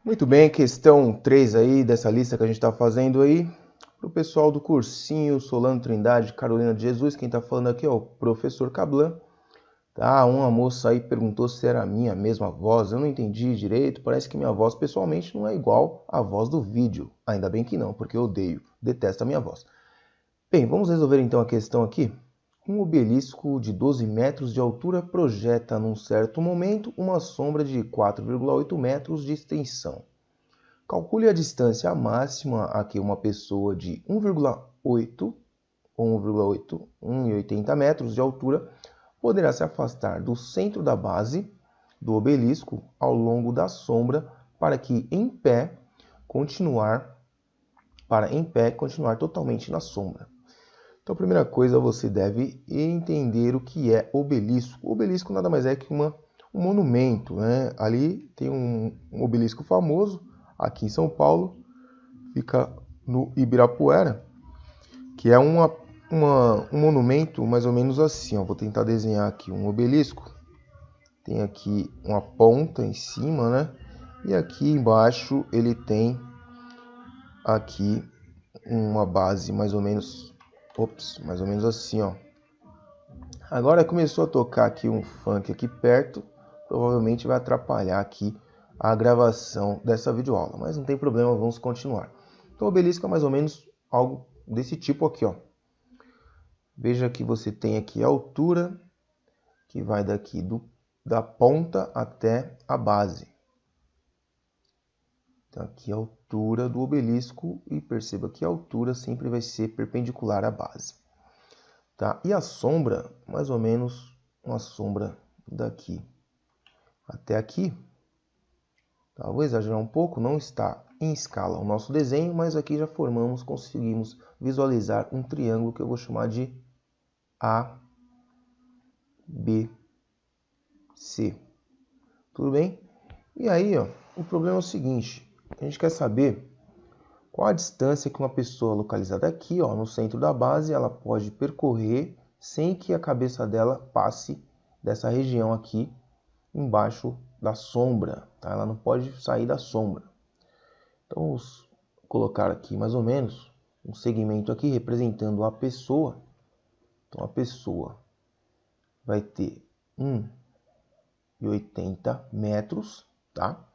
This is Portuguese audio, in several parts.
Muito bem, questão 3 aí dessa lista que a gente está fazendo aí. Para o pessoal do cursinho, Solano Trindade, Carolina de Jesus, quem está falando aqui é o professor Cablan. Tá, uma moça aí perguntou se era a minha mesma voz. Eu não entendi direito, parece que minha voz pessoalmente não é igual à voz do vídeo. Ainda bem que não, porque eu detesto a minha voz. Bem, vamos resolver então a questão aqui. Um obelisco de 12 metros de altura projeta num certo momento uma sombra de 4,8 metros de extensão. Calcule a distância máxima a que uma pessoa de 1,8 ou 1,80 metros de altura poderá se afastar do centro da base do obelisco ao longo da sombra para em pé continuar totalmente na sombra. Então, a primeira coisa, você deve entender o que é obelisco. O obelisco nada mais é que um monumento, né? Ali tem um obelisco famoso, aqui em São Paulo, fica no Ibirapuera, que é um monumento mais ou menos assim. Ó. Vou tentar desenhar aqui um obelisco. Tem aqui uma ponta em cima, né? E aqui embaixo ele tem aqui uma base mais ou menos assim, ó. Agora começou a tocar aqui um funk aqui perto, provavelmente vai atrapalhar aqui a gravação dessa videoaula, mas não tem problema, vamos continuar. Então o obelisco é mais ou menos algo desse tipo aqui, ó. Veja que você tem aqui a altura, que vai daqui da ponta até a base. Então aqui a altura do obelisco e perceba que a altura sempre vai ser perpendicular à base. Tá? E a sombra, mais ou menos uma sombra daqui até aqui. Tá? Vou exagerar um pouco, não está em escala o nosso desenho, mas aqui já conseguimos visualizar um triângulo que eu vou chamar de ABC. Tudo bem? E aí, ó, o problema é o seguinte, a gente quer saber qual a distância que uma pessoa localizada aqui, ó, no centro da base, ela pode percorrer sem que a cabeça dela passe dessa região aqui embaixo da sombra, tá? Ela não pode sair da sombra. Então, vamos colocar aqui mais ou menos um segmento aqui representando a pessoa. Então, a pessoa vai ter 1,80 metros, tá?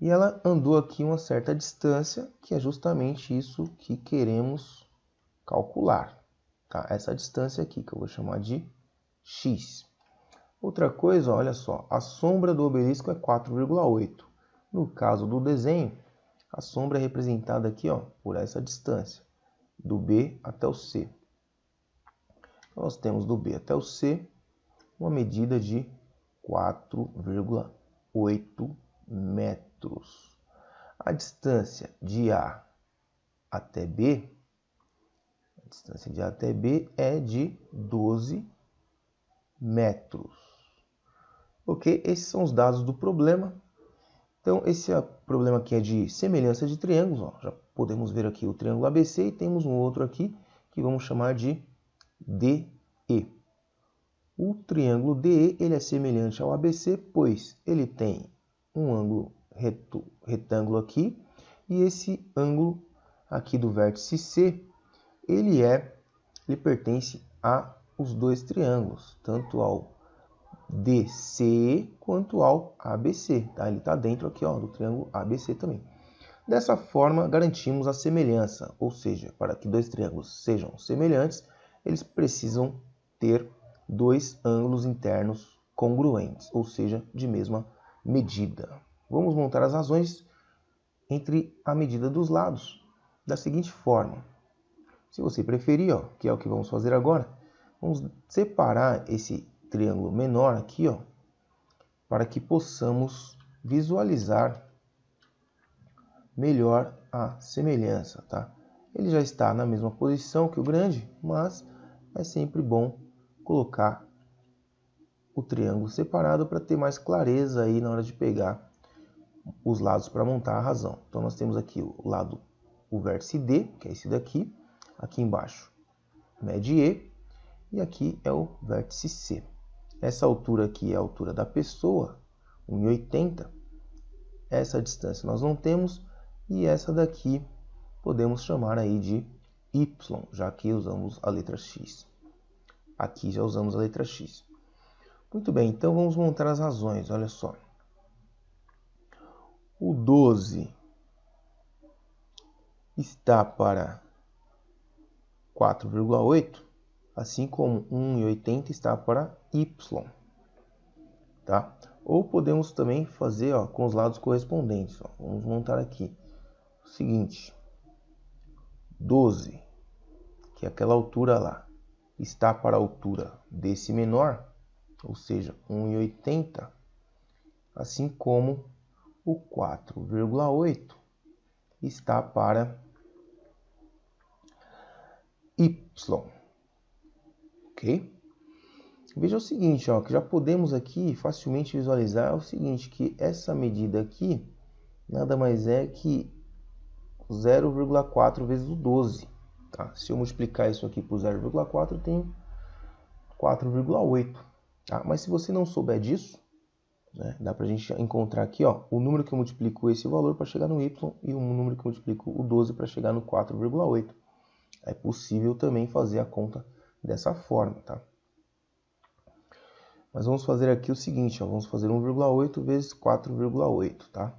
E ela andou aqui uma certa distância, que é justamente isso que queremos calcular. Tá? Essa distância aqui, que eu vou chamar de x. Outra coisa, olha só, a sombra do obelisco é 4,8. No caso do desenho, a sombra é representada aqui, ó, por essa distância, do B até o C. Então, nós temos do B até o C uma medida de 4,8 metros. A distância de A até B, é de 12 metros. Ok? Esses são os dados do problema. Então, esse problema aqui é de semelhança de triângulos. Ó. Já podemos ver aqui o triângulo ABC e temos um outro aqui que vamos chamar de DE. O triângulo DE ele é semelhante ao ABC, pois ele tem um ângulo retângulo aqui e esse ângulo aqui do vértice C ele pertence a os dois triângulos, tanto ao DCE quanto ao ABC. Tá? Ele está dentro aqui, ó, do triângulo ABC também. Dessa forma, garantimos a semelhança, ou seja, para que dois triângulos sejam semelhantes, eles precisam ter dois ângulos internos congruentes, ou seja, de mesma medida. Vamos montar as razões entre a medida dos lados da seguinte forma. Se você preferir, ó, que é o que vamos fazer agora, vamos separar esse triângulo menor aqui, ó, para que possamos visualizar melhor a semelhança, tá? Ele já está na mesma posição que o grande, mas é sempre bom colocar o triângulo separado para ter mais clareza aí na hora de pegar os lados para montar a razão. Então nós temos aqui o vértice D, que é esse daqui, aqui embaixo mede E, e aqui é o vértice C. Essa altura aqui é a altura da pessoa, 1,80. essa distância nós não temos, e essa daqui podemos chamar aí de y, já que usamos a letra x. Aqui já usamos a letra x. Muito bem, então vamos montar as razões, olha só. O 12 está para 4,8, assim como 1,80 está para y. Tá? Ou podemos também fazer com os lados correspondentes. Vamos montar aqui. O seguinte, 12, que é aquela altura lá, está para a altura desse menor, ou seja, 1,80, assim como o 4,8 está para y. Ok? Veja o seguinte, que já podemos aqui facilmente visualizar o seguinte, que essa medida aqui nada mais é que 0,4 vezes o 12. Tá? Se eu multiplicar isso aqui por 0,4, eu tenho 4,8. Tá? Mas se você não souber disso, né, dá para a gente encontrar aqui o número que eu multiplico esse valor para chegar no y e o número que eu multiplico o 12 para chegar no 4,8. É possível também fazer a conta dessa forma. Tá? Mas vamos fazer aqui o seguinte, vamos fazer 1,8 vezes 4,8, tá?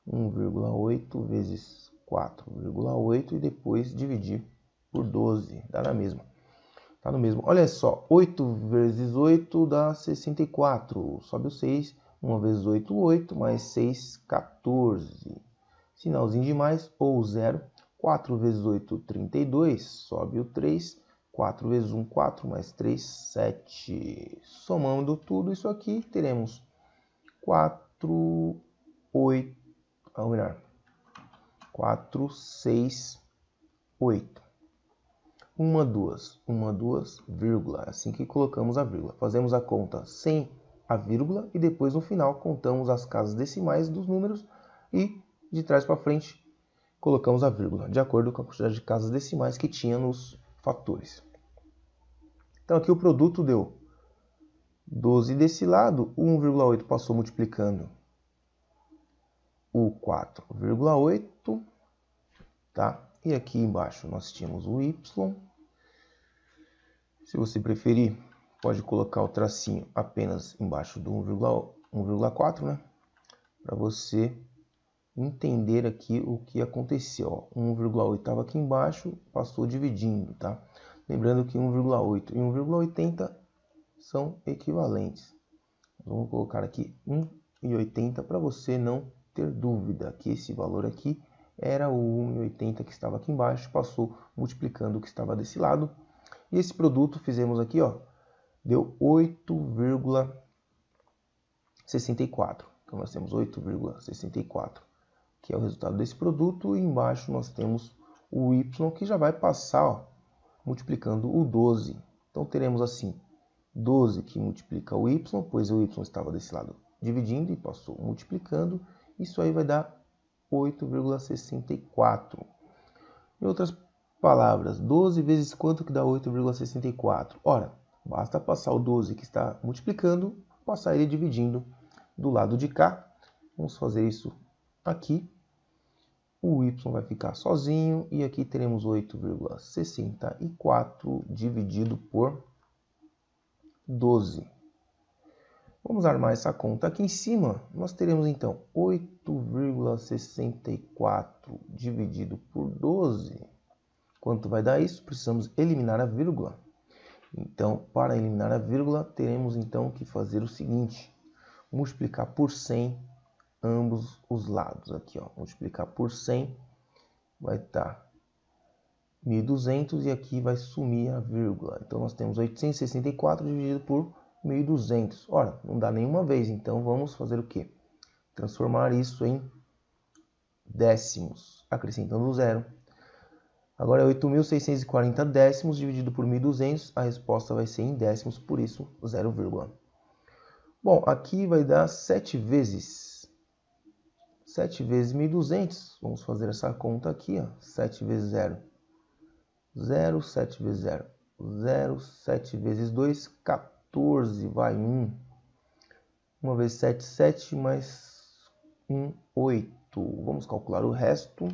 1,8 vezes 4,8 e depois dividir por 12, dá na mesma. Tá no mesmo. Olha só, 8 vezes 8 dá 64. Sobe o 6, 1 vezes 8, 8, mais 6, 14. Sinalzinho de mais, ou 0. 4 vezes 8, 32. Sobe o 3. 4 vezes 1, 4, mais 3, 7. Somando tudo isso aqui, teremos 4, 8, vamos melhor, 4, 6, 8. 1, 2, vírgula, assim que colocamos a vírgula. Fazemos a conta sem a vírgula e depois no final contamos as casas decimais dos números e de trás para frente colocamos a vírgula, de acordo com a quantidade de casas decimais que tinha nos fatores. Então aqui o produto deu 12 desse lado, o 1,8 passou multiplicando o 4,8, tá? E aqui embaixo nós tínhamos o y. Se você preferir, pode colocar o tracinho apenas embaixo do 1,4, né? Para você entender aqui o que aconteceu. 1,8 estava aqui embaixo, passou dividindo, tá? Lembrando que 1,8 e 1,80 são equivalentes. Vamos colocar aqui 1,80 para você não ter dúvida que esse valor aqui era o 1,80 que estava aqui embaixo, passou multiplicando o que estava desse lado. E esse produto fizemos aqui, deu 8,64. Então nós temos 8,64, que é o resultado desse produto, e embaixo nós temos o y, que já vai passar multiplicando o 12. Então teremos assim, 12 que multiplica o y, pois o y estava desse lado dividindo e passou multiplicando. Isso aí vai dar 8,64. Em outras palavras, 12 vezes quanto que dá 8,64? Ora, basta passar o 12 que está multiplicando, passar ele dividindo do lado de cá. Vamos fazer isso aqui. O y vai ficar sozinho e aqui teremos 8,64 dividido por 12. Vamos armar essa conta aqui em cima. Nós teremos então 8,64 dividido por 12. Quanto vai dar isso? Precisamos eliminar a vírgula. Então, para eliminar a vírgula, teremos então que fazer o seguinte: multiplicar por 100 ambos os lados. Aqui, multiplicar por 100 vai estar 1.200 e aqui vai sumir a vírgula. Então, nós temos 864 dividido por 1.200. Ora, não dá nenhuma vez, então vamos fazer o quê? Transformar isso em décimos, acrescentando zero. Agora é 8.640 décimos dividido por 1.200, a resposta vai ser em décimos, por isso 0, Bom, aqui vai dar 7 vezes 1.200, vamos fazer essa conta aqui, 7 vezes 0, 0, 7 vezes 0, 0, 7 vezes 2, 14, vai 1. 1 vezes 7, 7, mais 8. Vamos calcular o resto.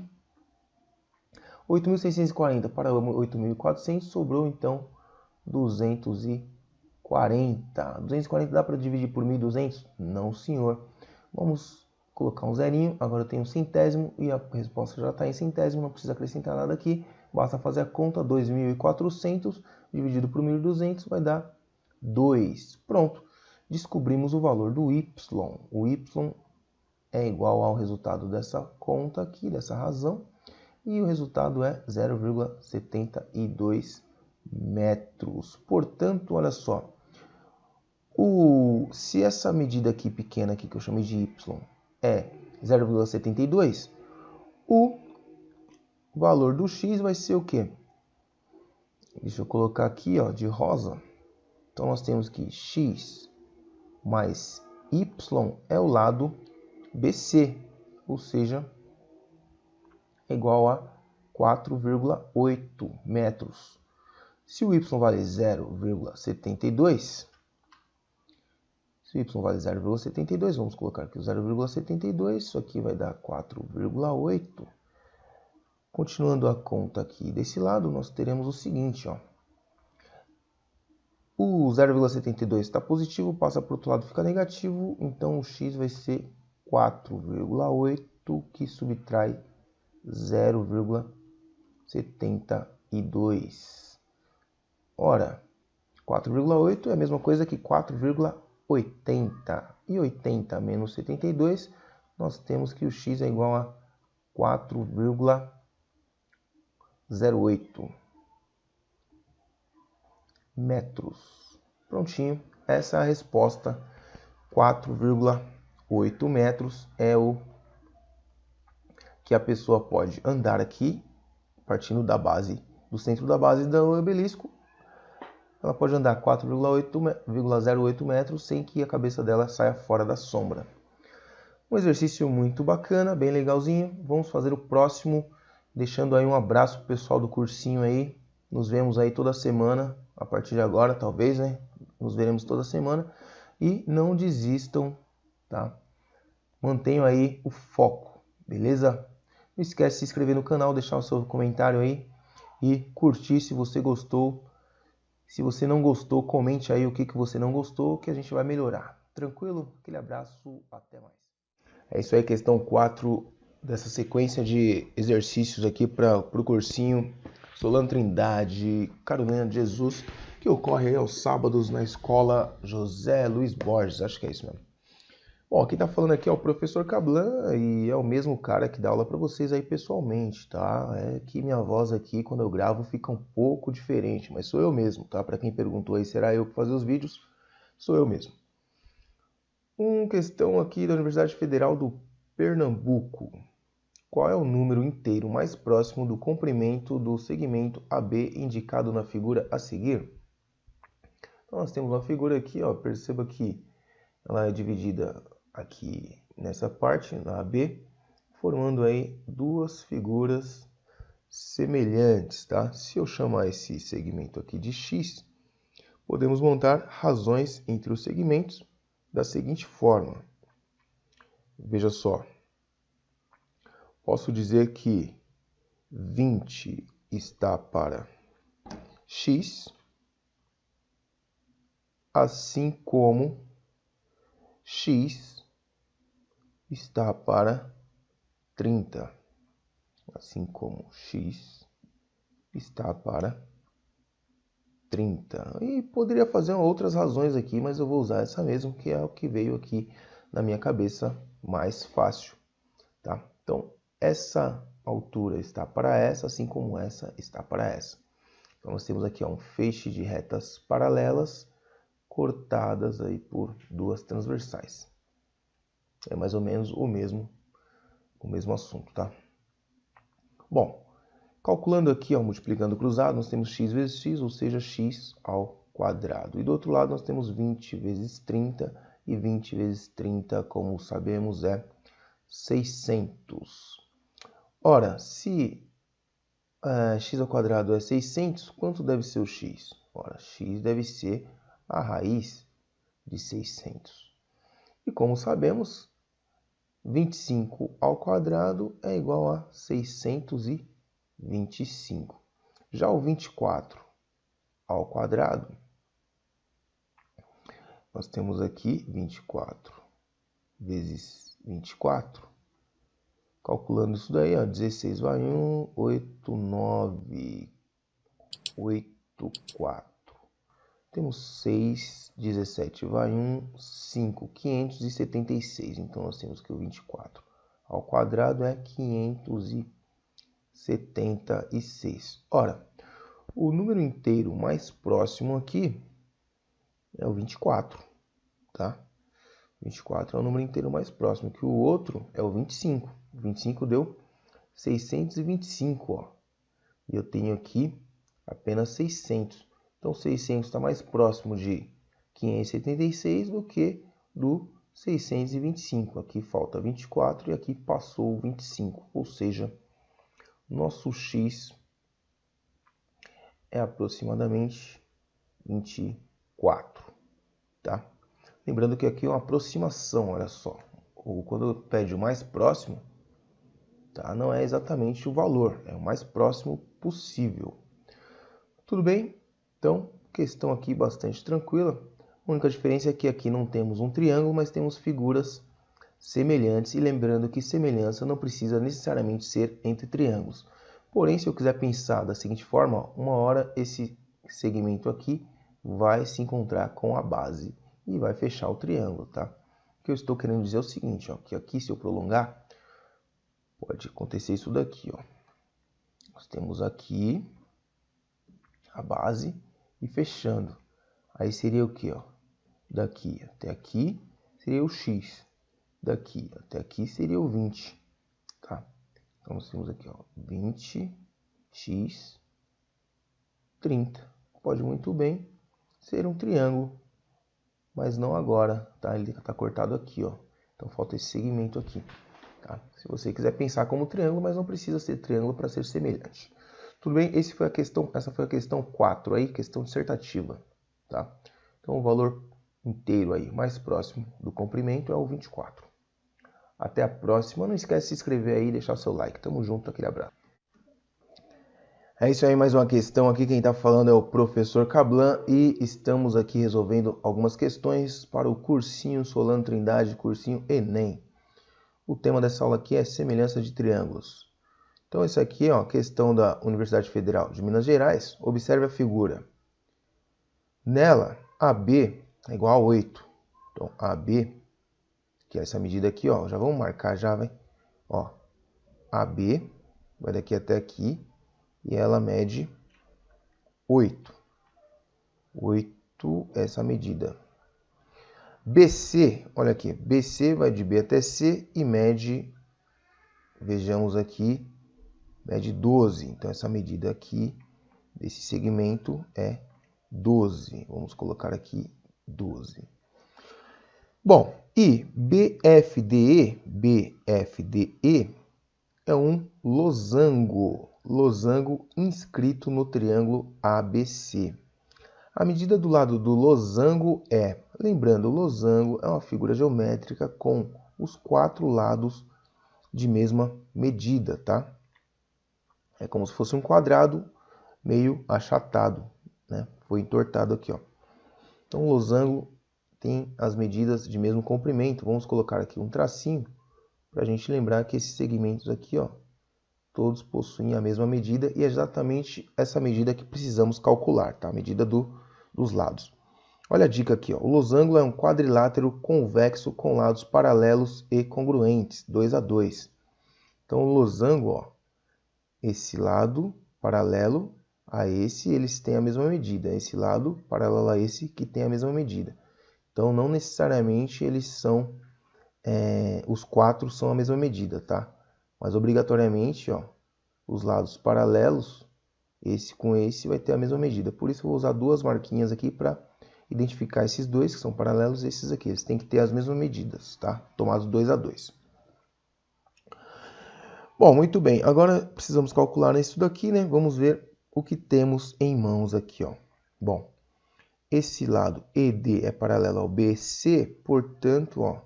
8.640 para 8.400, sobrou então 240. 240 dá para dividir por 1.200? Não, senhor. Vamos colocar um zerinho, agora eu tenho um centésimo e a resposta já está em centésimo, não precisa acrescentar nada aqui. Basta fazer a conta, 2.400 dividido por 1.200 vai dar 2. Pronto, descobrimos o valor do y. O y é igual ao resultado dessa conta aqui, dessa razão. E o resultado é 0,72 metros. Portanto, olha só. Se essa medida aqui pequena aqui que eu chamei de y é 0,72, o valor do x vai ser o quê? Deixa eu colocar aqui, ó, de rosa. Então nós temos que x mais y é o lado BC, ou seja, é igual a 4,8 metros. Se o y vale 0,72, vamos colocar aqui o 0,72, isso aqui vai dar 4,8. Continuando a conta aqui desse lado, nós teremos o seguinte, ó. O 0,72 está positivo, passa para o outro lado, fica negativo, então o x vai ser 4,8, que subtrai 0,72. Ora, 4,8 é a mesma coisa que 4,80. E 80 menos 72, nós temos que o x é igual a 4,08 metros. Prontinho, essa é a resposta. 4,8 metros é o que a pessoa pode andar aqui, partindo da base, do centro da base do obelisco. Ela pode andar 4,08 metros sem que a cabeça dela saia fora da sombra. Um exercício muito bacana, bem legalzinho. Vamos fazer o próximo, deixando aí um abraço pro pessoal do cursinho aí. Nos vemos aí toda semana, a partir de agora, talvez, né? Nos veremos toda semana. E não desistam, tá? Mantenham aí o foco, beleza? Não esquece de se inscrever no canal, deixar o seu comentário aí e curtir se você gostou. Se você não gostou, comente aí o que você não gostou, que a gente vai melhorar. Tranquilo? Aquele abraço, até mais. É isso aí, questão 4 dessa sequência de exercícios aqui para o cursinho Solano Trindade, Carolina de Jesus, que ocorre aí aos sábados na escola José Luiz Borges, acho que é isso mesmo. Bom, quem tá falando aqui é o professor Cablan e é o mesmo cara que dá aula para vocês aí pessoalmente, tá? É que minha voz aqui, quando eu gravo, fica um pouco diferente, mas sou eu mesmo, tá? Para quem perguntou aí, será eu que fazer os vídeos? Sou eu mesmo. Uma questão aqui da Universidade Federal do Pernambuco. Qual é o número inteiro mais próximo do comprimento do segmento AB indicado na figura a seguir? Então nós temos uma figura aqui, ó, perceba que ela é dividida aqui nessa parte, na AB, formando aí duas figuras semelhantes, tá? Se eu chamar esse segmento aqui de X, podemos montar razões entre os segmentos da seguinte forma. Veja só. Posso dizer que 20 está para X, assim como X está para 30. Assim como X está para 30. E poderia fazer outras razões aqui, mas eu vou usar essa mesmo, que é o que veio aqui na minha cabeça mais fácil. Tá? Então, essa altura está para essa, assim como essa está para essa. Então, nós temos aqui um feixe de retas paralelas cortadas aí por duas transversais. É mais ou menos o mesmo assunto, tá? Bom, calculando aqui, ó, multiplicando cruzado, nós temos x vezes x, ou seja, x ao quadrado. E do outro lado nós temos 20 vezes 30, e 20 vezes 30, como sabemos, é 600. Ora, se x ao quadrado é 600, quanto deve ser o x? Ora, x deve ser a raiz de 600. E como sabemos, 25 ao quadrado é igual a 625. Já o 24 ao quadrado, nós temos aqui 24 vezes 24. Calculando isso daí, ó, 16 vai 1, 8, 9, 8, 4. Temos 6, 17 vai 1, 5, 576. Então, nós temos que o 24 ao quadrado é 576. Ora, o número inteiro mais próximo aqui é o 24, tá? 24 é o número inteiro mais próximo, que o outro é o 25. O 25 deu 625, ó. E eu tenho aqui apenas 600. Então, 600 está mais próximo de 576 do que do 625. Aqui falta 24 e aqui passou o 25. Ou seja, nosso x é aproximadamente 24, tá? Lembrando que aqui é uma aproximação, olha só. Quando pede o mais próximo, tá? Não é exatamente o valor, é o mais próximo possível. Tudo bem? Então, questão aqui bastante tranquila. A única diferença é que aqui não temos um triângulo, mas temos figuras semelhantes. E lembrando que semelhança não precisa necessariamente ser entre triângulos. Porém, se eu quiser pensar da seguinte forma, uma hora esse segmento aqui vai se encontrar com a base e vai fechar o triângulo, tá? O que eu estou querendo dizer é o seguinte, ó, que aqui se eu prolongar, pode acontecer isso daqui, ó. Nós temos aqui a base e fechando. Aí seria o que, ó? Daqui até aqui seria o x. Daqui até aqui seria o 20, tá? Então nós temos aqui, ó, 20x 30. Pode muito bem ser um triângulo, mas não agora, tá? Ele está cortado aqui, ó. Então falta esse segmento aqui, tá? Se você quiser pensar como triângulo, mas não precisa ser triângulo para ser semelhante. Tudo bem? Essa foi a questão 4 aí, questão dissertativa, tá? Então o valor inteiro aí mais próximo do comprimento é o 24. Até a próxima. Não esquece de se inscrever aí e deixar o seu like. Tamo junto, aquele abraço. É isso aí, mais uma questão aqui. Quem está falando é o professor Cablan e estamos aqui resolvendo algumas questões para o cursinho Solano Trindade, cursinho Enem. O tema dessa aula aqui é semelhança de triângulos. Então, isso aqui é uma questão da Universidade Federal de Minas Gerais. Observe a figura. Nela, AB é igual a 8. Então, AB, que é essa medida aqui, ó, já vamos marcar já, vai. Ó, AB vai daqui até aqui. E ela mede 8. 8 é essa medida. BC, olha aqui, BC vai de B até C e mede, vejamos aqui, mede 12. Então, essa medida aqui, desse segmento, é 12. Vamos colocar aqui 12. Bom, e BFDE é um losango. Losango inscrito no triângulo ABC. A medida do lado do losango é, lembrando, o losango é uma figura geométrica com os 4 lados de mesma medida, tá? É como se fosse um quadrado meio achatado, né? Foi entortado aqui, ó. Então, o losango tem as medidas de mesmo comprimento. Vamos colocar aqui um tracinho para a gente lembrar que esses segmentos aqui, ó, todos possuem a mesma medida e é exatamente essa medida que precisamos calcular, tá? A medida dos lados. Olha a dica aqui, ó. O losango é um quadrilátero convexo com lados paralelos e congruentes, 2 a 2. Então, o losango, ó, esse lado paralelo a esse, eles têm a mesma medida. Esse lado paralelo a esse que tem a mesma medida. Então, não necessariamente eles são, os 4 são a mesma medida, tá? Mas obrigatoriamente, ó, os lados paralelos, esse com esse, vai ter a mesma medida. Por isso eu vou usar 2 marquinhas aqui para identificar esses dois que são paralelos e esses aqui. Eles têm que ter as mesmas medidas, tá? Tomados 2 a 2. Bom, muito bem. Agora precisamos calcular isso daqui, né? Vamos ver o que temos em mãos aqui, ó. Bom, esse lado ED é paralelo ao BC, portanto, ó,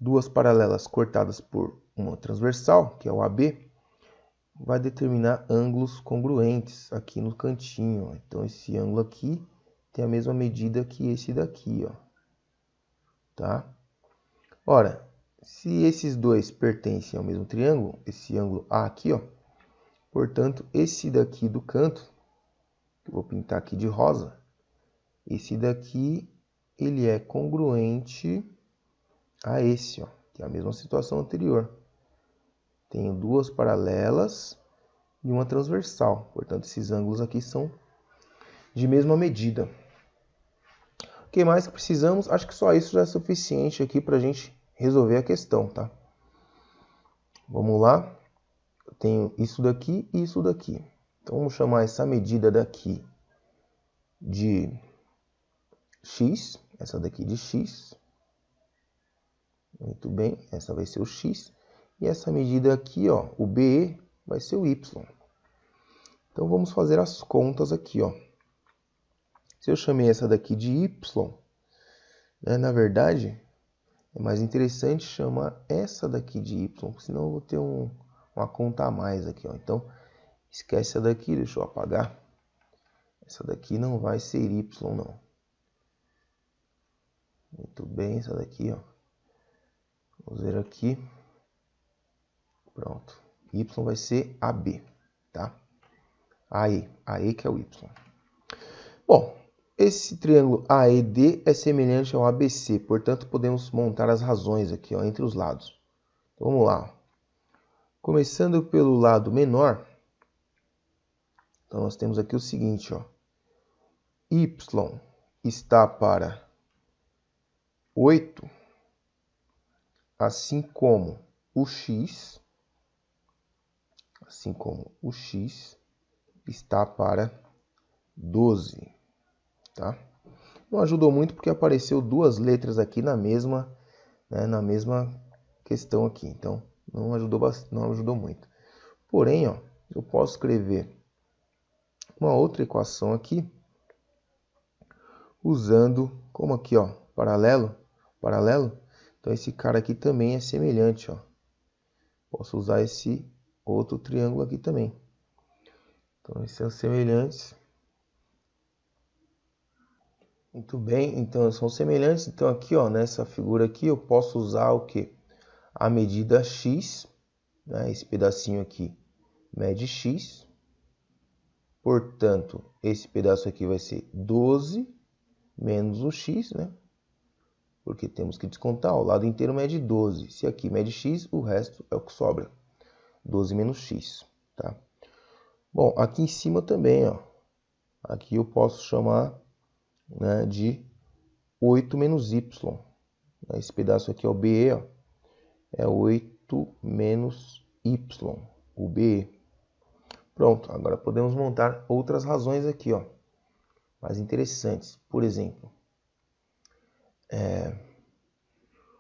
duas paralelas cortadas por uma transversal, que é o AB, vai determinar ângulos congruentes aqui no cantinho. Então, esse ângulo aqui tem a mesma medida que esse daqui, ó. Tá? Ora, se esses dois pertencem ao mesmo triângulo, esse ângulo A aqui, ó, portanto, esse daqui do canto, que eu vou pintar aqui de rosa, esse daqui, ele é congruente a esse, ó, que é a mesma situação anterior. Tenho duas paralelas e uma transversal. Portanto, esses ângulos aqui são de mesma medida. O que mais que precisamos? Acho que só isso já é suficiente aqui para a gente resolver a questão, tá? Vamos lá. Eu tenho isso daqui e isso daqui. Então, vamos chamar essa medida daqui de x. Essa daqui de x. Muito bem, essa vai ser o x. E essa medida aqui, ó, o BE, vai ser o y. Então, vamos fazer as contas aqui, ó. Se eu chamei essa daqui de y, né, na verdade, é mais interessante chamar essa daqui de y, senão eu vou ter uma conta a mais aqui, ó. Então, esquece essa daqui, deixa eu apagar. Essa daqui não vai ser y, não. Muito bem, essa daqui, ó. Vamos ver aqui. Pronto. Y vai ser AB, tá? AE que é o y. Bom, esse triângulo AED é semelhante ao ABC, portanto, podemos montar as razões aqui, ó, entre os lados. Então, vamos lá. Começando pelo lado menor, então nós temos aqui o seguinte, ó. Y está para 8, assim como o x está para 12, tá? Não ajudou muito porque apareceu duas letras aqui na mesma questão aqui, então não ajudou muito. Porém, ó, eu posso escrever uma outra equação aqui, usando, como aqui, ó, paralelo. Então, esse cara aqui também é semelhante, ó. Posso usar esse outro triângulo aqui também. Então, esses são semelhantes. Muito bem, então são semelhantes. Então, aqui, ó, nessa figura aqui, eu posso usar o quê? A medida x, né? Esse pedacinho aqui mede x. Portanto, esse pedaço aqui vai ser 12 menos o x, né? Porque temos que descontar, ó, o lado inteiro mede 12. Se aqui mede x, o resto é o que sobra. 12 menos x, tá? Bom, aqui em cima também, ó. Aqui eu posso chamar, né, de 8 menos y. Esse pedaço aqui é o BE, ó. É 8 menos y, o BE. Pronto, agora podemos montar outras razões aqui, ó, mais interessantes. Por exemplo,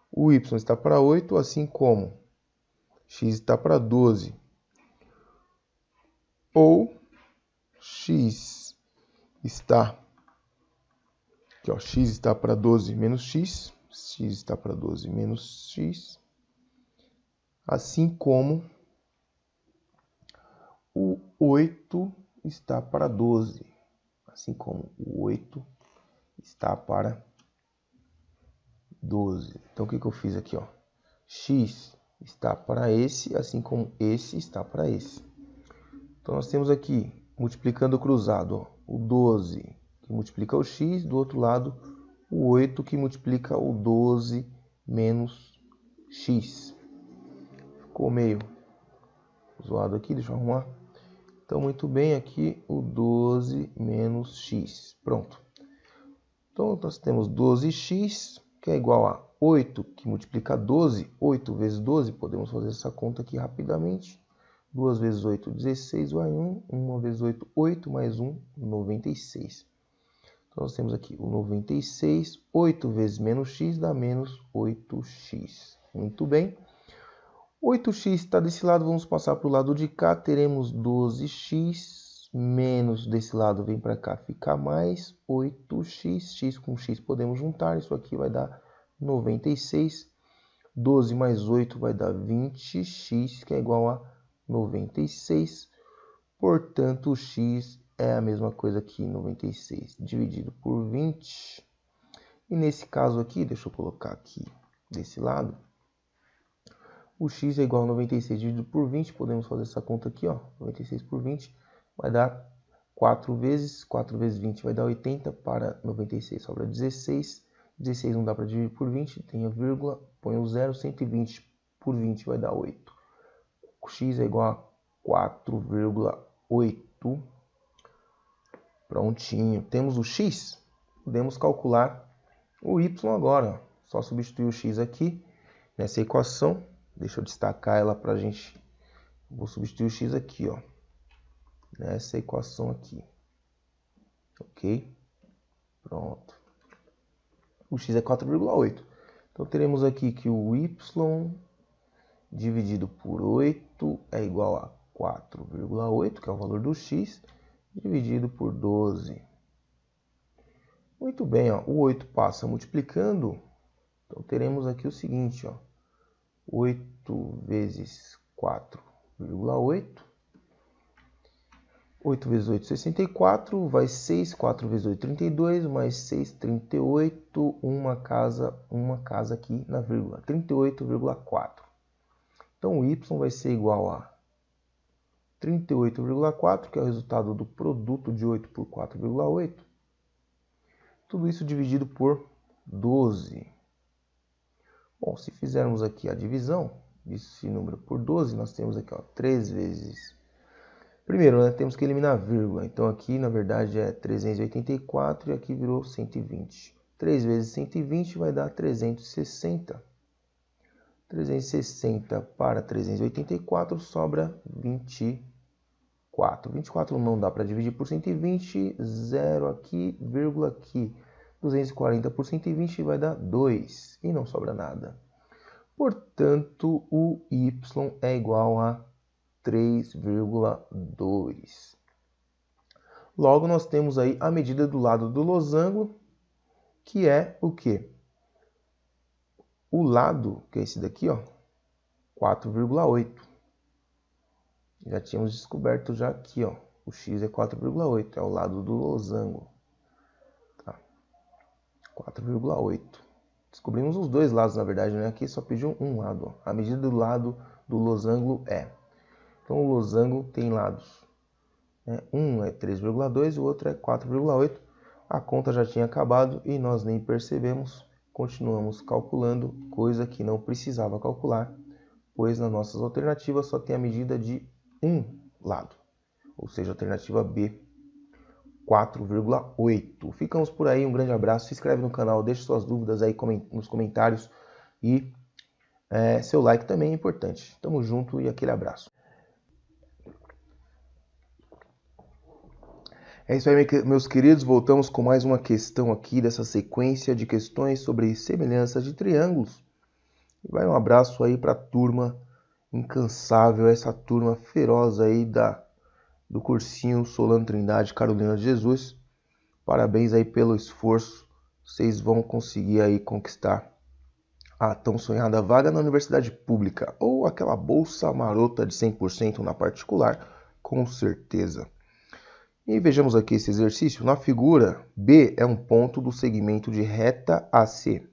o y está para 8, assim como x está para 12. Ou x está, aqui, ó, x está para 12 menos x está para 12 menos x, assim como o 8 está para 12, assim como o 8 está para 12. Então, o que eu fiz aqui, ó? X está para esse, assim como esse está para esse. Então, nós temos aqui, multiplicando o cruzado, ó, o 12 que multiplica o x, do outro lado, o 8 que multiplica o 12 menos x. Ficou meio zoado aqui, deixa eu arrumar. Então, muito bem, aqui o 12 menos x. Pronto. Então, nós temos 12x, que é igual a 8, que multiplica 12. 8 vezes 12, podemos fazer essa conta aqui rapidamente. 2 vezes 8, 16, vai 1. 1 vezes 8, 8, mais 1, 96. Então, nós temos aqui o 96. 8 vezes menos x dá menos 8x. Muito bem. 8x está desse lado, vamos passar para o lado de cá. Teremos 12x, menos desse lado vem para cá, fica mais 8x. X com x podemos juntar, isso aqui vai dar 96. 12 mais 8 vai dar 20x, que é igual a 96. Portanto, o x é a mesma coisa que 96 dividido por 20. E nesse caso aqui, deixa eu colocar aqui desse lado, o x é igual a 96 dividido por 20. Podemos fazer essa conta aqui, ó. 96 por 20 vai dar 4 vezes. 4 vezes 20 vai dar 80. Para 96 sobra 16. 16 não dá para dividir por 20. Tem a vírgula. Põe o zero. 120 por 20 vai dar 8. O x é igual a 4,8. Prontinho. Temos o x. Podemos calcular o y agora. Só substituir o x aqui nessa equação. Deixa eu destacar ela para a gente. Vou substituir o x aqui, ó, nessa equação aqui. Ok? Pronto. O x é 4,8. Então teremos aqui que o y dividido por 8 é igual a 4,8, que é o valor do x, dividido por 12. Muito bem, ó, o 8 passa multiplicando. Então teremos aqui o seguinte, ó. 8 vezes 4,8. 8 vezes 8, 64. Vai 6. 4 vezes 8, 32. Mais 6, 38. Uma casa aqui na vírgula. 38,4. Então, o y vai ser igual a 38,4, que é o resultado do produto de 8 por 4,8. Tudo isso dividido por 12. Bom, se fizermos aqui a divisão desse número por 12, nós temos aqui, ó, 3 vezes... Primeiro, né, temos que eliminar a vírgula. Então, aqui, na verdade, é 384 e aqui virou 120. 3 vezes 120 vai dar 360. 360 para 384 sobra 24. 24 não dá para dividir por 120. 0 aqui, vírgula aqui. 240 por 120 vai dar 2 e não sobra nada. Portanto, o y é igual a 3,2. Logo, nós temos aí a medida do lado do losango, que é o quê? O lado, que é esse daqui, ó, 4,8. Já tínhamos descoberto já aqui, ó, o x é 4,8, é o lado do losango. 4,8. Descobrimos os dois lados, na verdade, né? Aqui só pediu um lado. A medida do lado do losango é. Então, o losango tem lados. Um é 3,2 e o outro é 4,8. A conta já tinha acabado e nós nem percebemos. Continuamos calculando, coisa que não precisava calcular, pois nas nossas alternativas só tem a medida de um lado. Ou seja, a alternativa B, 4,8. Ficamos por aí, um grande abraço, se inscreve no canal, deixe suas dúvidas aí nos comentários e seu like também é importante. Tamo junto e aquele abraço. É isso aí, meus queridos, voltamos com mais uma questão aqui dessa sequência de questões sobre semelhanças de triângulos. E vai um abraço aí para a turma incansável, essa turma feroz aí do cursinho Solano Trindade Carolina de Jesus. Parabéns aí pelo esforço. Vocês vão conseguir aí conquistar a tão sonhada vaga na universidade pública ou aquela bolsa marota de 100% na particular, com certeza. E vejamos aqui esse exercício. Na figura, B é um ponto do segmento de reta AC.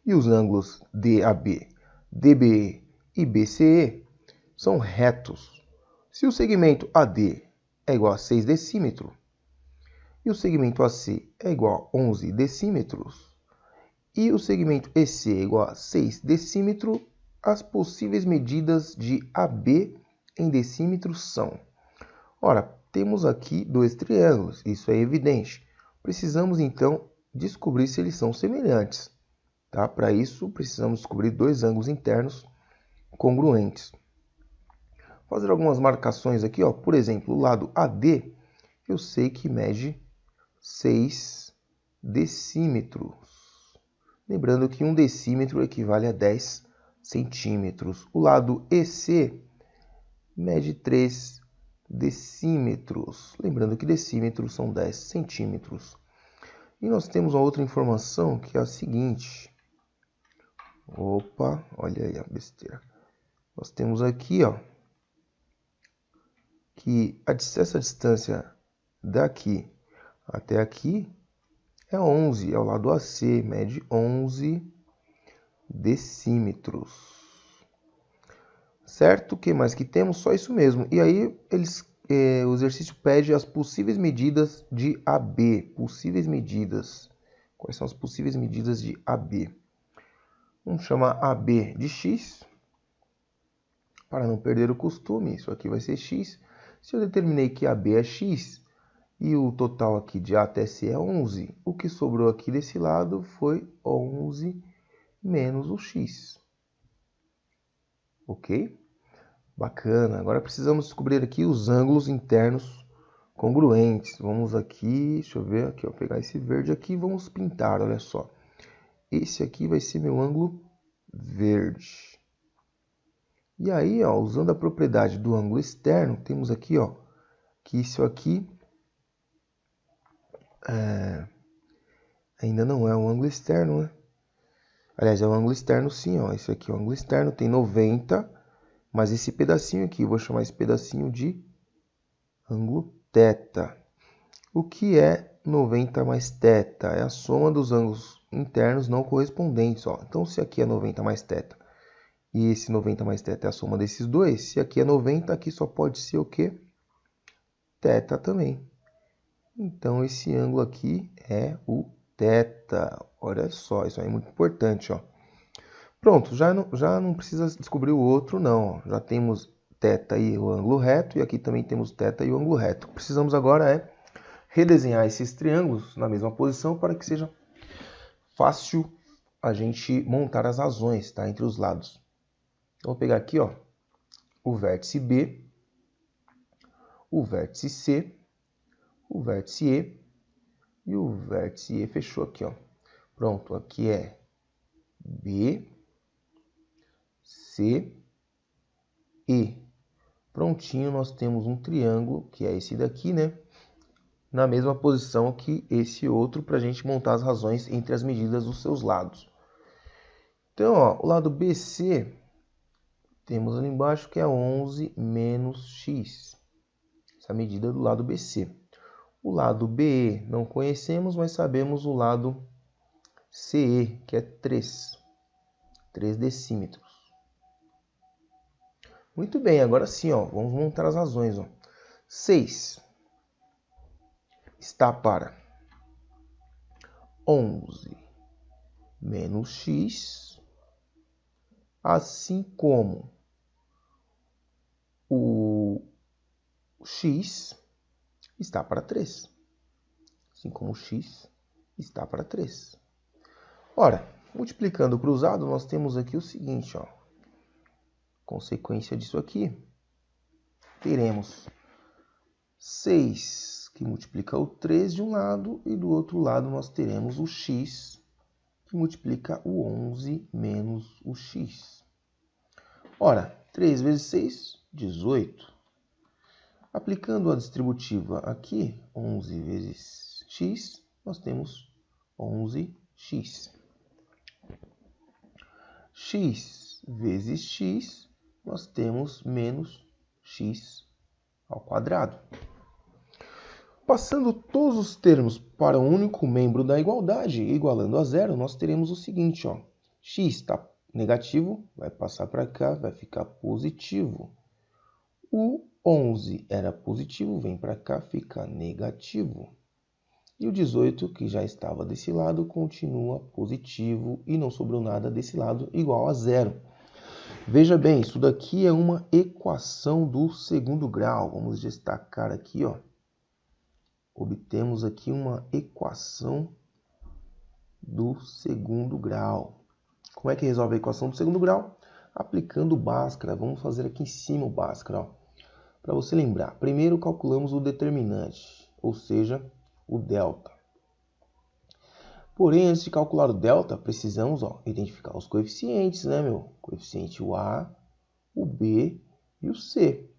E os ângulos DAB, DBE e BCE são retos. Se o segmento AD é igual a 6 decímetros e o segmento AC é igual a 11 decímetros e o segmento EC é igual a 6 decímetros, as possíveis medidas de AB em decímetros são... Ora, temos aqui dois triângulos, isso é evidente. Precisamos então descobrir se eles são semelhantes. Tá? Para isso, precisamos descobrir dois ângulos internos congruentes. Vou fazer algumas marcações aqui, ó. Por exemplo, o lado AD, eu sei que mede 6 decímetros. Lembrando que 1 decímetro equivale a 10 centímetros. O lado EC mede 3 decímetros. Lembrando que decímetros são 10 centímetros. E nós temos uma outra informação que é a seguinte. Opa, olha aí a besteira. Nós temos aqui, ó, que essa distância daqui até aqui é 11, é o lado AC, mede 11 decímetros. Certo? O que mais que temos? Só isso mesmo. E aí o exercício pede as possíveis medidas de AB. Possíveis medidas. Quais são as possíveis medidas de AB? Vamos chamar AB de X. Para não perder o costume, isso aqui vai ser X. Se eu determinei que AB é X e o total aqui de A até C é 11, o que sobrou aqui desse lado foi 11 menos o X. Ok? Bacana. Agora precisamos descobrir aqui os ângulos internos congruentes. Vamos aqui, deixa eu ver aqui, ó, pegar esse verde aqui e vamos pintar, olha só. Esse aqui vai ser meu ângulo verde. E aí, ó, usando a propriedade do ângulo externo, temos aqui, ó, que isso aqui ainda não é um ângulo externo, né? Aliás, é um ângulo externo sim, ó. Isso aqui é um ângulo externo, tem 90, mas esse pedacinho aqui, eu vou chamar esse pedacinho de ângulo θ. O que é 90 mais θ? É a soma dos ângulos internos não correspondentes, ó. Então, se aqui é 90 mais θ e esse 90 mais θ é a soma desses dois, se aqui é 90, aqui só pode ser o quê? θ também. Então, esse ângulo aqui é o θ. Olha só, isso aí é muito importante, ó. Pronto, já não precisa descobrir o outro, não. Já temos θ e o ângulo reto, e aqui também temos θ e o ângulo reto. Precisamos agora redesenhar esses triângulos na mesma posição para que seja fácil a gente montar as razões, tá, entre os lados. Então, vou pegar aqui, ó, o vértice B, o vértice C, o vértice E e o vértice E fechou aqui, ó. Pronto, aqui é B, C, E. Prontinho, nós temos um triângulo, que é esse daqui, né? Na mesma posição que esse outro, para a gente montar as razões entre as medidas dos seus lados. Então, ó, o lado BC, temos ali embaixo que é 11 menos x. Essa é a medida do lado BC. O lado BE não conhecemos, mas sabemos o lado CE, que é 3 decímetros. Muito bem, agora sim, ó, vamos montar as razões. Ó. 6 está para 11 menos x, assim como o x está para 3. Assim como o x está para 3. Ora, multiplicando o cruzado, nós temos aqui o seguinte, ó. Consequência disso aqui, teremos 6 que multiplica o 3 de um lado e do outro lado nós teremos o x que multiplica o 11 menos o x. Ora, 3 vezes 6, 18. Aplicando a distributiva aqui, 11 vezes x, nós temos 11x. X vezes x, nós temos menos x ao quadrado. Passando todos os termos para um único membro da igualdade, igualando a zero, nós teremos o seguinte, ó. X está negativo, vai passar para cá, vai ficar positivo. O 11 era positivo, vem para cá, fica negativo. E o 18, que já estava desse lado, continua positivo e não sobrou nada desse lado, igual a zero. Veja bem, isso daqui é uma equação do segundo grau. Vamos destacar aqui, ó. Obtemos aqui uma equação do segundo grau. Como é que resolve a equação do segundo grau? Aplicando o Bhaskara. Vamos fazer aqui em cima o Bhaskara. Para você lembrar, primeiro calculamos o determinante, ou seja, o delta. Porém, antes de calcular o delta, precisamos identificar os coeficientes, né, meu? Coeficiente o A, o B e o C.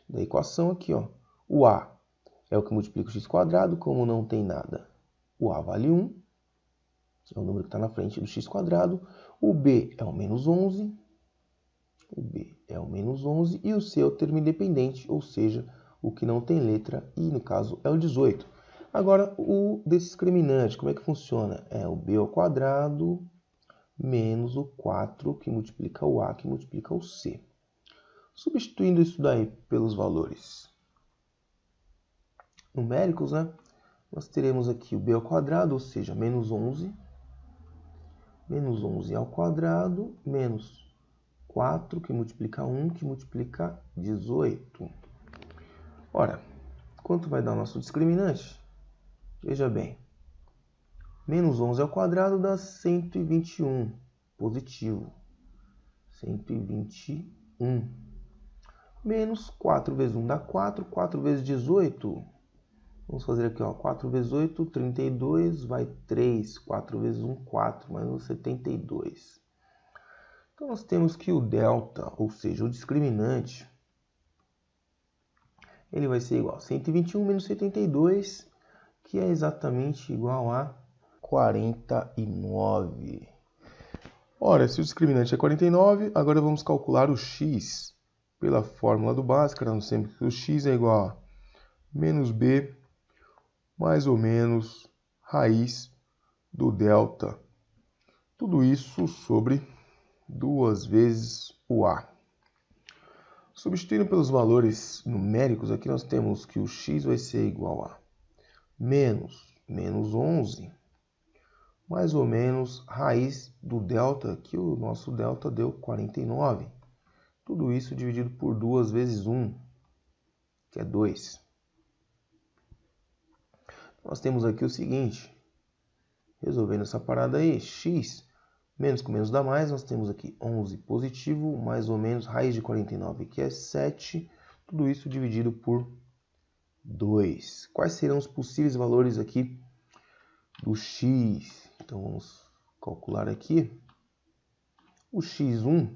Da equação aqui, ó. O A é o que multiplica o x², como não tem nada. O A vale 1, é o número que está na frente do x². O B é o menos 11. O B é o menos 11 e o C é o termo independente, ou seja, o que não tem letra, e no caso é o 18. Agora, o discriminante, como é que funciona? É o B ao quadrado menos o 4 que multiplica o A que multiplica o C. Substituindo isso daí pelos valores numéricos, né? Nós teremos aqui o B ao quadrado, ou seja, menos 11 ao quadrado, menos 4, que multiplica 1, que multiplica 18. Ora, quanto vai dar o nosso discriminante? Veja bem, menos 11 ao quadrado dá 121, positivo. 121. Menos 4 vezes 1 dá 4, 4 vezes 18... Vamos fazer aqui, ó, 4 vezes 8, 32, vai 3. 4 vezes 1, 4, mais 72. Então, nós temos que o delta, ou seja, o discriminante, ele vai ser igual a 121 menos 72, que é exatamente igual a 49. Ora, se o discriminante é 49, agora vamos calcular o x pela fórmula do Bhaskara, dando sempre que o x é igual a menos b mais ou menos raiz do delta. Tudo isso sobre 2 vezes o A. Substituindo pelos valores numéricos, aqui nós temos que o x vai ser igual a menos 11, mais ou menos raiz do delta, que o nosso delta deu 49. Tudo isso dividido por 2 vezes 1, que é 2. Nós temos aqui o seguinte, resolvendo essa parada aí, x, menos com menos dá mais, nós temos aqui 11 positivo, mais ou menos raiz de 49, que é 7, tudo isso dividido por 2. Quais serão os possíveis valores aqui do x? Então vamos calcular aqui. O x1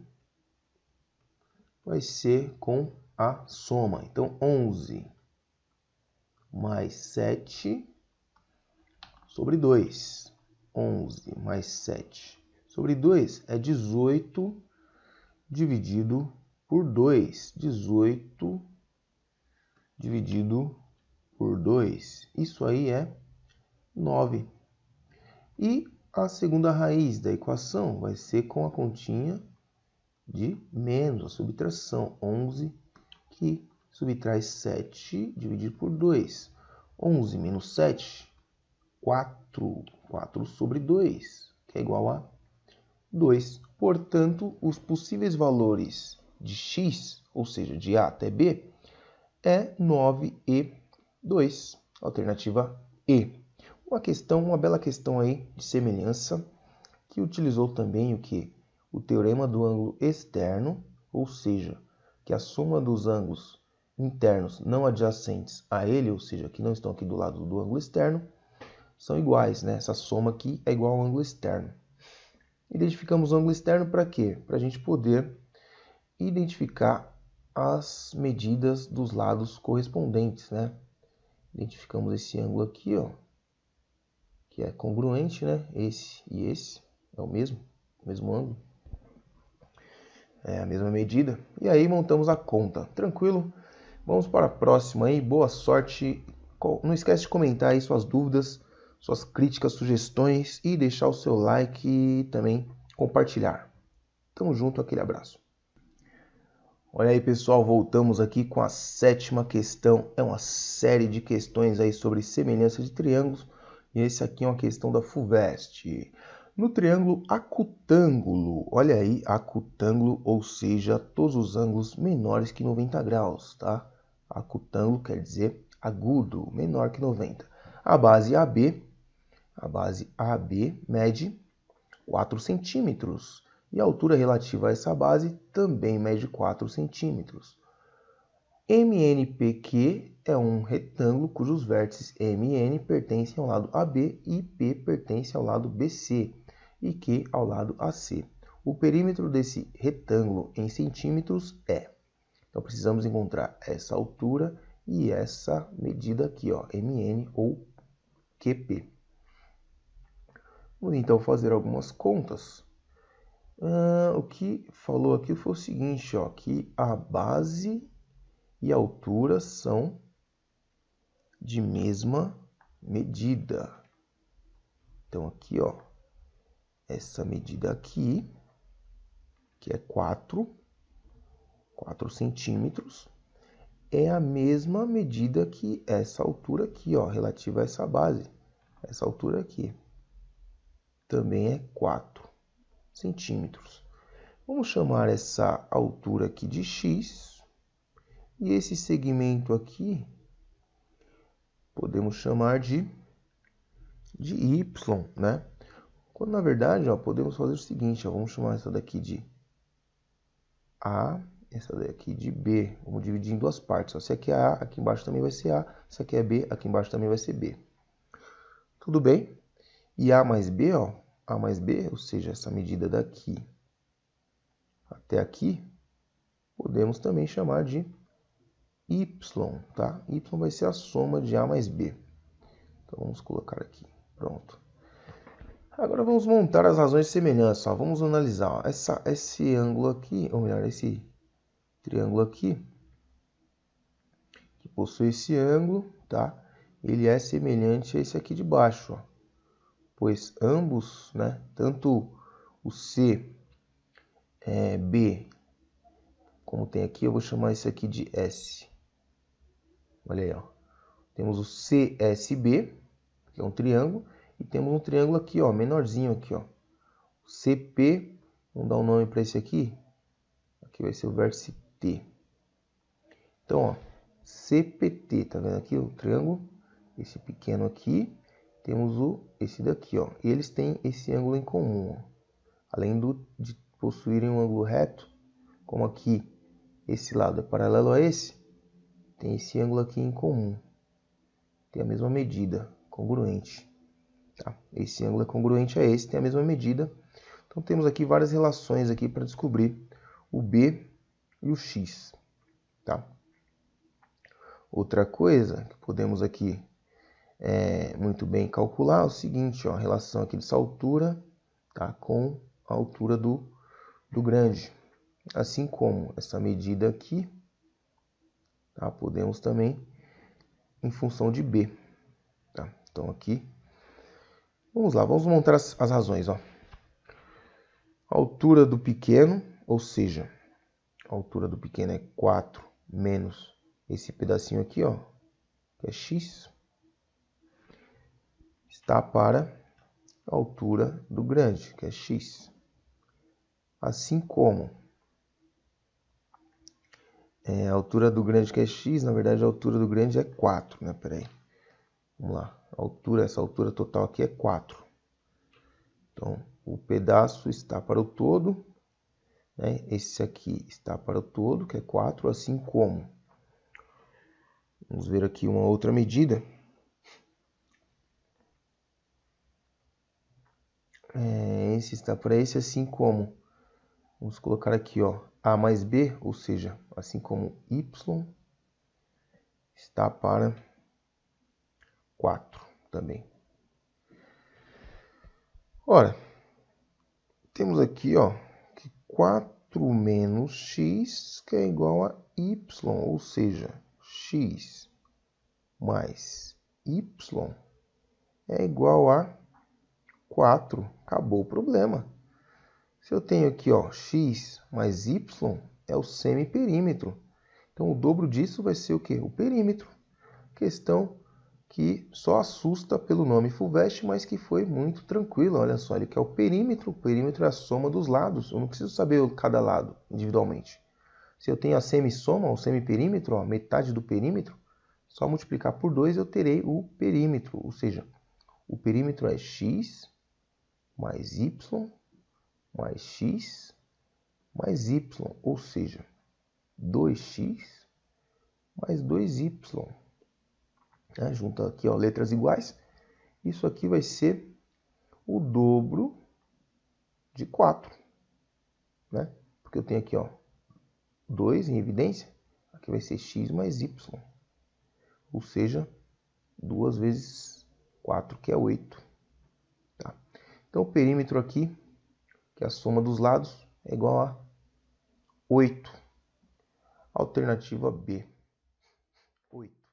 vai ser com a soma, então 11 mais 7 sobre 2. 11 mais 7 sobre 2 é 18 dividido por 2. 18 dividido por 2. Isso aí é 9. E a segunda raiz da equação vai ser com a continha de menos, a subtração. 11 que subtrai 7 dividido por 2. 11 menos 7, 4. 4 sobre 2, que é igual a 2. Portanto, os possíveis valores de x, ou seja, de A até B, é 9 e 2. Alternativa E. Uma bela questão aí de semelhança, que utilizou também o que? O teorema do ângulo externo, ou seja, que a soma dos ângulos internos não adjacentes a ele, ou seja, que não estão aqui do lado do ângulo externo, são iguais, né? Essa soma aqui é igual ao ângulo externo. Identificamos o ângulo externo para quê? Para a gente poder identificar as medidas dos lados correspondentes, né? Identificamos esse ângulo aqui, ó, que é congruente, né? Esse e esse é o mesmo ângulo. É a mesma medida. E aí montamos a conta. Tranquilo? Vamos para a próxima aí. Boa sorte. Não esquece de comentar aí suas dúvidas, suas críticas, sugestões e deixar o seu like e também compartilhar. Tamo junto, aquele abraço. Olha aí, pessoal, voltamos aqui com a 7ª questão. É uma série de questões aí sobre semelhança de triângulos. E esse aqui é uma questão da FUVEST. No triângulo acutângulo, olha aí, acutângulo, ou seja, todos os ângulos menores que 90 graus, tá? Acutângulo quer dizer agudo, menor que 90. A base AB mede 4 centímetros. E a altura relativa a essa base também mede 4 centímetros. MNPQ é um retângulo cujos vértices MN pertencem ao lado AB e P pertence ao lado BC e Q ao lado AC. O perímetro desse retângulo em centímetros é... Então precisamos encontrar essa altura e essa medida aqui, ó, MN ou QP. Vamos então fazer algumas contas. O que falou aqui foi o seguinte, ó, que a base e a altura são de mesma medida. Então aqui, ó, essa medida aqui, que é 4 centímetros, é a mesma medida que essa altura aqui, ó, relativa a essa base. Essa altura aqui também é 4 centímetros. Vamos chamar essa altura aqui de x e esse segmento aqui podemos chamar de y, né? Quando na verdade, ó, podemos fazer o seguinte, ó, vamos chamar essa daqui de A, essa daqui de B. Vamos dividir em duas partes. Ó. Se aqui é A, aqui embaixo também vai ser A. Se aqui é B, aqui embaixo também vai ser B. Tudo bem? E A mais B, ó, A mais B, ou seja, essa medida daqui até aqui, podemos também chamar de y, tá? Y vai ser a soma de A mais B. Então vamos colocar aqui. Pronto. Agora vamos montar as razões de semelhança. Ó. Vamos analisar. Ó. Esse ângulo aqui, ou melhor, esse triângulo aqui, que possui esse ângulo, tá? Ele é semelhante a esse aqui de baixo, ó. Pois ambos, né, tanto o B, como tem aqui, eu vou chamar esse aqui de S. Olha aí, ó. Temos o CSB, que é um triângulo, e temos um triângulo aqui, ó, menorzinho aqui, ó. O CP, vamos dar um nome para esse aqui. Aqui vai ser o vértice T. Então, ó, CPT, tá vendo aqui o triângulo? Esse pequeno aqui, temos esse daqui, ó. E eles têm esse ângulo em comum, ó. Além de possuírem um ângulo reto, como aqui esse lado é paralelo a esse, tem esse ângulo aqui em comum. Tem a mesma medida, congruente. Tá? Esse ângulo é congruente a esse, tem a mesma medida. Então temos aqui várias relações aqui para descobrir o B e o X. Tá? Outra coisa que podemos aqui muito bem calcular é o seguinte, ó, a relação aqui dessa altura, tá, com a altura do grande. Assim como essa medida aqui, tá, podemos também em função de B. Tá? Então aqui, vamos lá, vamos montar as razões. Ó. A altura do pequeno, ou seja, a altura do pequeno é 4 menos esse pedacinho aqui, ó, que é x, está para a altura do grande, que é x. Assim como a altura do grande, que é x, na verdade a altura do grande é 4, né? Peraí. Vamos lá. Essa altura total aqui é 4. Então, o pedaço está para o todo, né? Esse aqui está para o todo, que é 4, assim como. Vamos ver aqui uma outra medida. Esse está para esse, assim como. Vamos colocar aqui, ó, A mais B, ou seja, assim como Y está para 4 também. Ora, temos aqui, ó, que 4 menos x, que é igual a y, ou seja, x mais y é igual a 4. Acabou o problema. Se eu tenho aqui, ó, x mais y é o semiperímetro. Então, o dobro disso vai ser o quê? O perímetro. Questão que só assusta pelo nome FUVEST, mas que foi muito tranquilo. Olha só, ele quer o perímetro. O perímetro é a soma dos lados. Eu não preciso saber cada lado individualmente. Se eu tenho a semissoma, o semiperímetro, ó, metade do perímetro, só multiplicar por 2 eu terei o perímetro. Ou seja, o perímetro é x mais y mais x mais y. Ou seja, 2x mais 2y. Junta aqui, ó, letras iguais. Isso aqui vai ser o dobro de 4. Né? Porque eu tenho aqui, ó, 2 em evidência. Aqui vai ser x mais y. Ou seja, 2 vezes 4, que é 8. Tá? Então, o perímetro aqui que a soma dos lados é igual a 8. Alternativa B, 8.